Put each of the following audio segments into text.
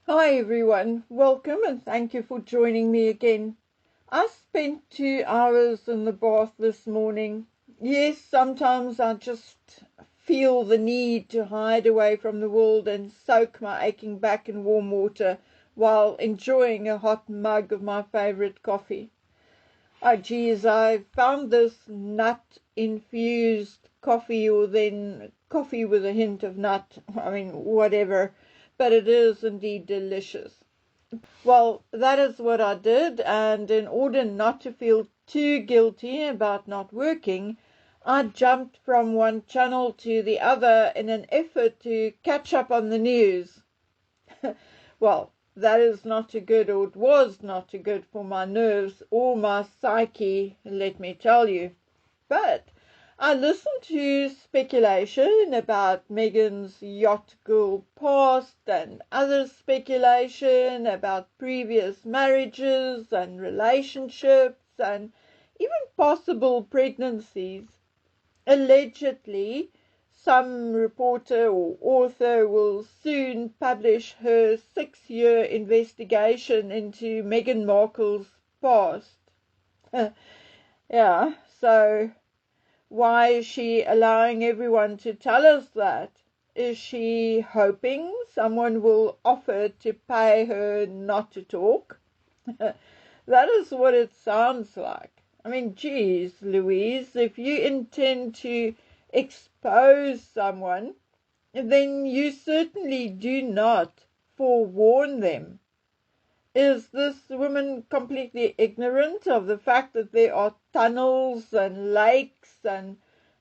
Hi everyone, welcome and thank you for joining me again. I spent 2 hours in the bath this morning. Yes, sometimes I just feel the need to hide away from the world and soak my aching back in warm water while enjoying a hot mug of my favorite coffee. Oh geez, I found this nut-infused coffee, or then coffee with a hint of nut, whatever, but it is indeed delicious. Well, that is what I did, and in order not to feel too guilty about not working, I jumped from one channel to the other in an effort to catch up on the news. Well, that is not too good, or it was not too good for my nerves or my psyche, let me tell you. But I listened to speculation about Meghan's yacht girl past and other speculation about previous marriages and relationships and even possible pregnancies. Allegedly, some reporter or author will soon publish her 6-year investigation into Meghan Markle's past. Yeah, so why is she allowing everyone to tell us that? Is she hoping someone will offer to pay her not to talk? That is what it sounds like. I mean, geez, Louise, if you intend to expose someone, then you certainly do not forewarn them. Is this woman completely ignorant of the fact that there are tunnels and lakes and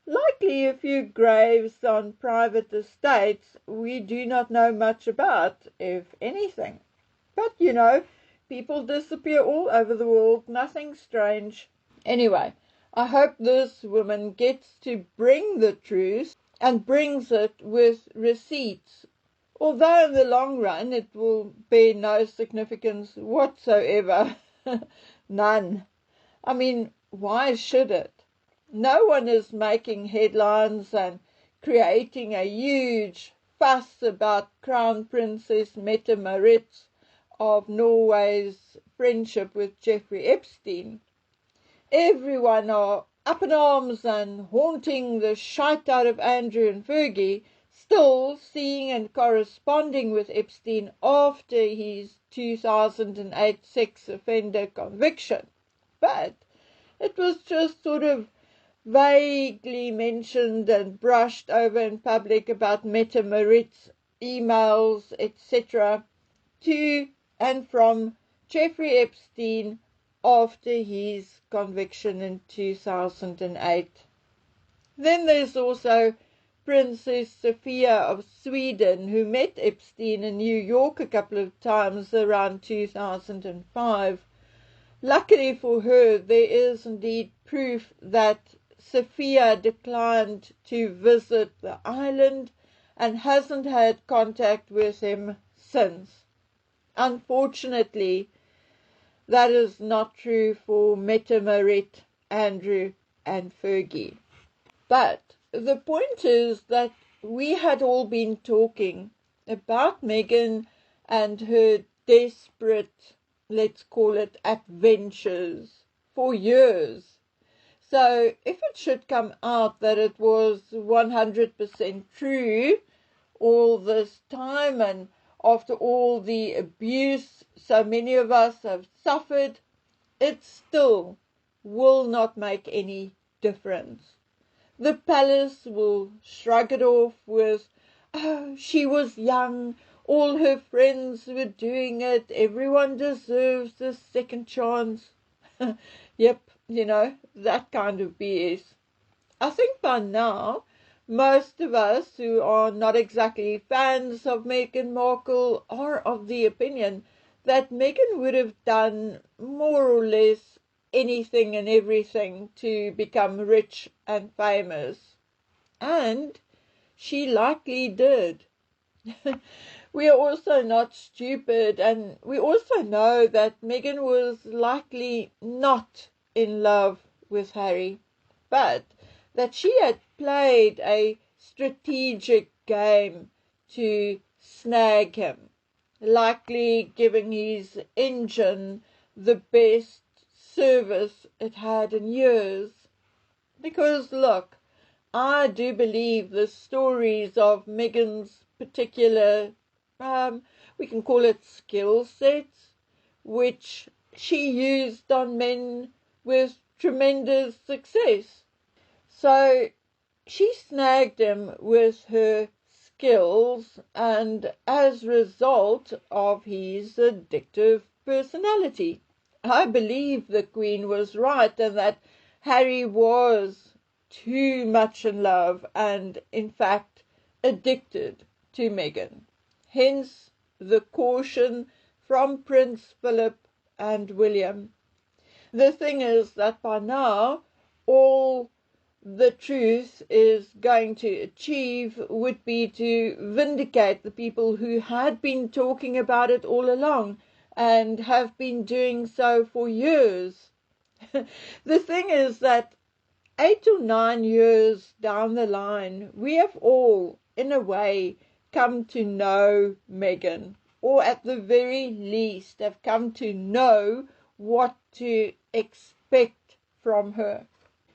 likely a few graves on private estates we do not know much about, if anything? But people disappear all over the world, nothing strange. Anyway, I hope this woman gets to bring the truth and brings it with receipts, although in the long run it will bear no significance whatsoever. None. I mean, why should it? No one is making headlines and creating a huge fuss about Crown Princess Mette Marit of Norway's friendship with Jeffrey Epstein. Everyone are up in arms and haunting the shite out of Andrew and Fergie, still seeing and corresponding with Epstein after his 2008 sex offender conviction. But it was just sort of vaguely mentioned and brushed over in public about Mette Marit's emails, etc., to and from Jeffrey Epstein after his conviction in 2008. Then there's also Princess Sophia of Sweden, who met Epstein in New York a couple of times around 2005. Luckily for her, there is indeed proof that Sophia declined to visit the island and hasn't had contact with him since. Unfortunately, that is not true for Mette Marit, Andrew, and Fergie. But the point is that we had all been talking about Meghan and her desperate, let's call it, adventures for years. So if it should come out that it was 100% true all this time, and after all the abuse so many of us have suffered, it still will not make any difference. The palace will shrug it off with, oh, she was young, all her friends were doing it, everyone deserves a second chance. Yep, that kind of BS. I think by now, most of us who are not exactly fans of Meghan Markle are of the opinion that Meghan would have done more or less anything and everything to become rich and famous. And she likely did. We are also not stupid, and we also know that Meghan was likely not in love with Harry, but that she had played a strategic game to snag him. likely giving his engine the best service it had in years. Because, look, I do believe the stories of Meghan's particular, we can call it skill sets, which she used on men with tremendous success. So she snagged him with her skills and as a result of his addictive personality. I believe the Queen was right and that Harry was too much in love and, in fact, addicted to Meghan. Hence the caution from Prince Philip and William. The thing is that by now, all the truth is going to achieve would be to vindicate the people who had been talking about it all along and have been doing so for years. The thing is that 8 or 9 years down the line, we have all, in a way, come to know Meghan, or at the very least have come to know what to expect from her.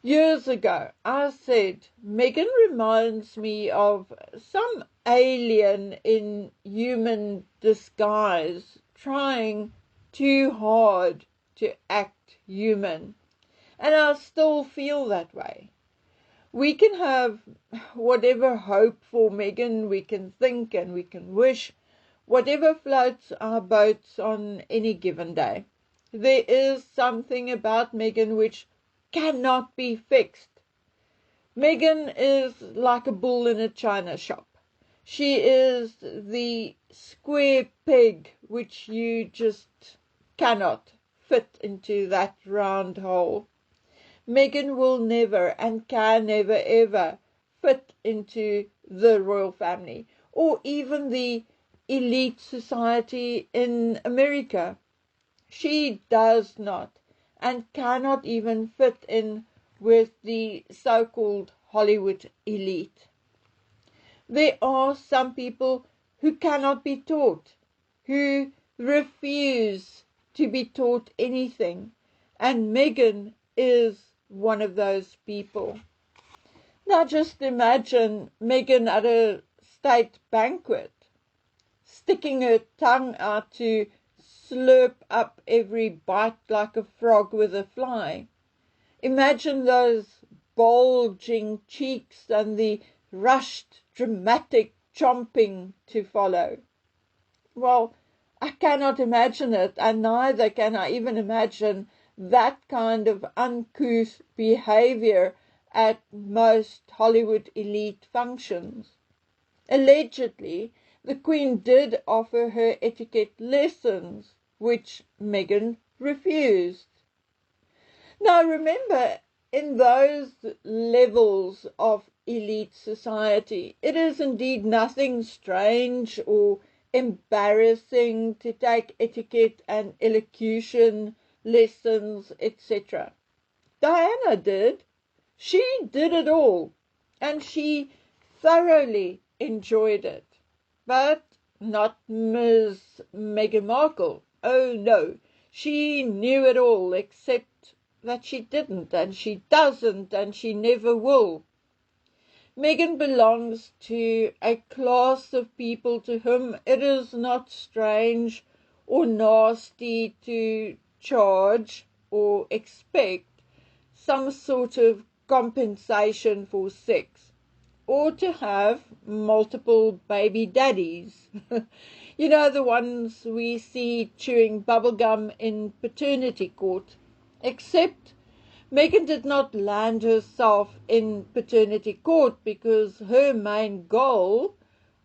Years ago, I said, Meghan reminds me of some alien in human disguise, trying too hard to act human. And I still feel that way. We can have whatever hope for Meghan we can think and we can wish, whatever floats our boats on any given day. There is something about Meghan which cannot be fixed. Meghan is like a bull in a china shop. She is the square peg which you just cannot fit into that round hole. Meghan will never and can never ever fit into the royal family or even the elite society in America. She does not and cannot even fit in with the so-called Hollywood elite. There are some people who cannot be taught, who refuse to be taught anything, and Meghan is one of those people. Now just imagine Meghan at a state banquet, sticking her tongue out to slurp up every bite like a frog with a fly. Imagine those bulging cheeks and the rushed, dramatic chomping to follow. Well, I cannot imagine it, and neither can I even imagine that kind of uncouth behavior at most Hollywood elite functions. Allegedly, the Queen did offer her etiquette lessons, which Meghan refused. Now remember, in those levels of elite society, it is indeed nothing strange or embarrassing to take etiquette and elocution lessons, etc. Diana did. She did it all, and she thoroughly enjoyed it. But not Miss Meghan Markle. Oh no, she knew it all, except that she didn't, and she doesn't, and she never will. Meghan belongs to a class of people to whom it is not strange or nasty to charge or expect some sort of compensation for sex, or to have multiple baby daddies. You know, the ones we see chewing bubblegum in paternity court. Except Meghan did not land herself in paternity court because her main goal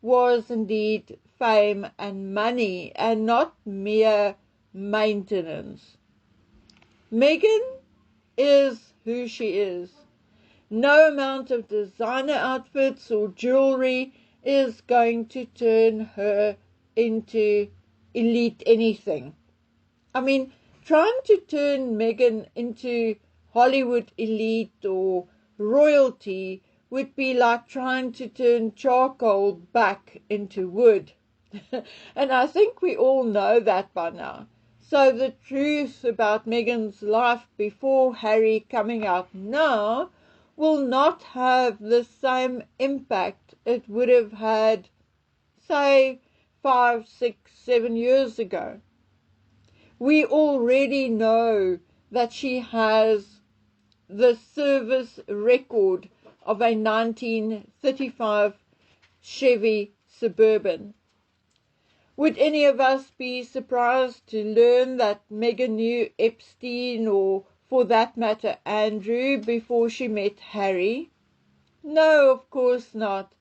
was indeed fame and money and not mere maintenance. Meghan is who she is. No amount of designer outfits or jewelry is going to turn her into elite anything. I mean, trying to turn Meghan into Hollywood elite or royalty would be like trying to turn charcoal back into wood. And I think we all know that by now. So the truth about Meghan's life before Harry coming out now will not have the same impact it would have had, say, 5, 6, 7 years ago. We already know that she has the service record of a 1935 Chevy Suburban. Would any of us be surprised to learn that Meghan knew Epstein, or for that matter Andrew, before she met Harry? No, of course not.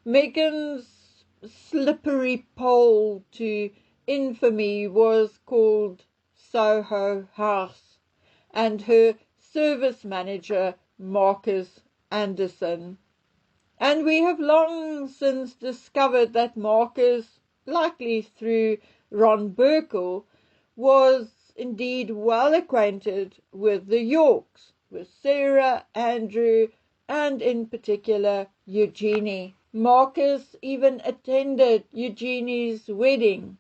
Meghan's slippery pole to infamy was called Soho House, and her service manager Marcus Anderson. And we have long since discovered that Marcus, likely through Ron Burkle, was indeed well acquainted with the Yorks, with Sarah, Andrew, and in particular Eugenie. Marcus even attended Eugenie's wedding.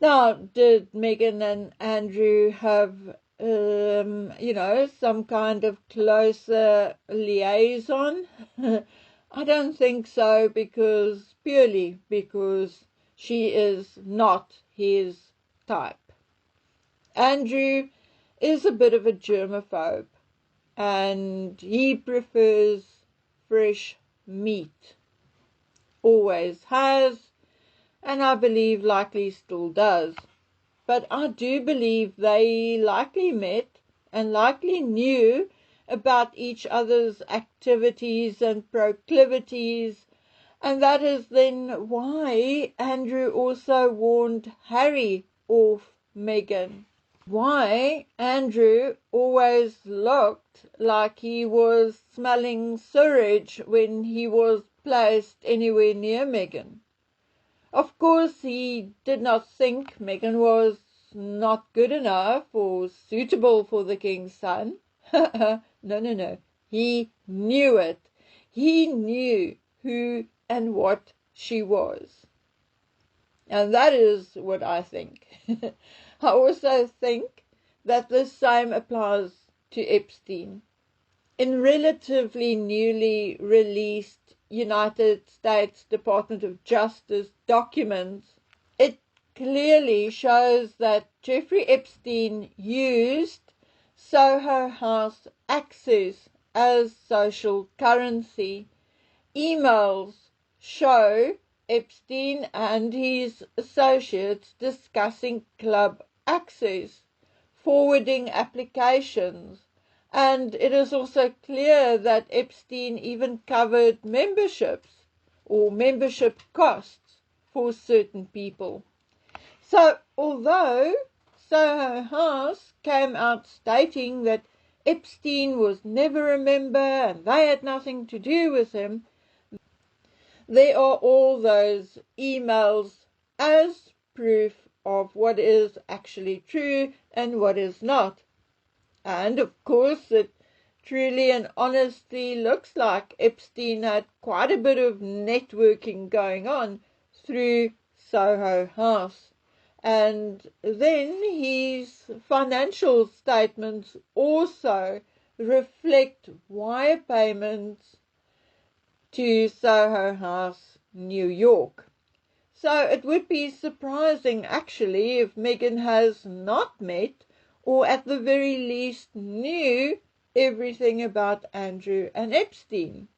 Now, did Meghan and Andrew have, some kind of closer liaison? I don't think so, purely because she is not his type. Andrew is a bit of a germaphobe, and he prefers fresh meat. Always has, and I believe likely still does. But I do believe they likely met and likely knew about each other's activities and proclivities, and that is then why Andrew also warned Harry off Meghan. Why Andrew always looked like he was smelling sewage when he was placed anywhere near Meghan. Of course, he did not think Meghan was not good enough or suitable for the king's son. No. He knew it. He knew who and what she was. And that is what I think. I also think that the same applies to Epstein. In relatively newly released United States Department of Justice documents, it clearly shows that Jeffrey Epstein used Soho House access as social currency. Emails show Epstein and his associates discussing club access, forwarding applications, and it is also clear that Epstein even covered memberships or membership costs for certain people. So although Soho House came out stating that Epstein was never a member and they had nothing to do with him, there are all those emails as proof of what is actually true and what is not. And of course it truly and honestly looks like Epstein had quite a bit of networking going on through Soho House. And then his financial statements also reflect wire payments to Soho House, New York. So it would be surprising actually if Meghan has not met, or at the very least knew, everything about Andrew and Epstein.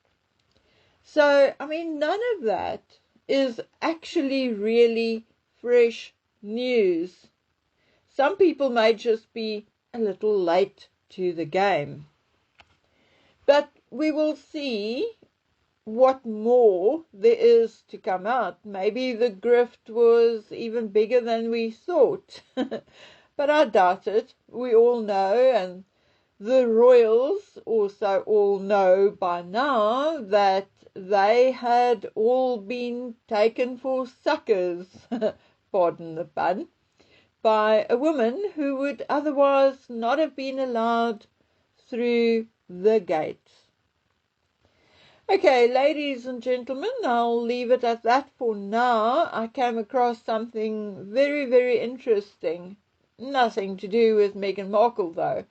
So, none of that is actually really fresh news. Some people may just be a little late to the game. But we will see what more there is to come out. Maybe the grift was even bigger than we thought. But I doubt it. We all know, and the royals also all know by now, that they had all been taken for suckers, pardon the pun, by a woman who would otherwise not have been allowed through the gates. Okay, ladies and gentlemen, I'll leave it at that for now. I came across something very, very interesting. Nothing to do with Meghan Markle though,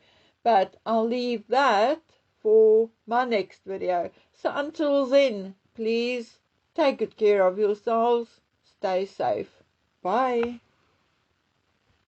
but I'll leave that for my next video. So until then, please take good care of yourselves. Stay safe. Bye.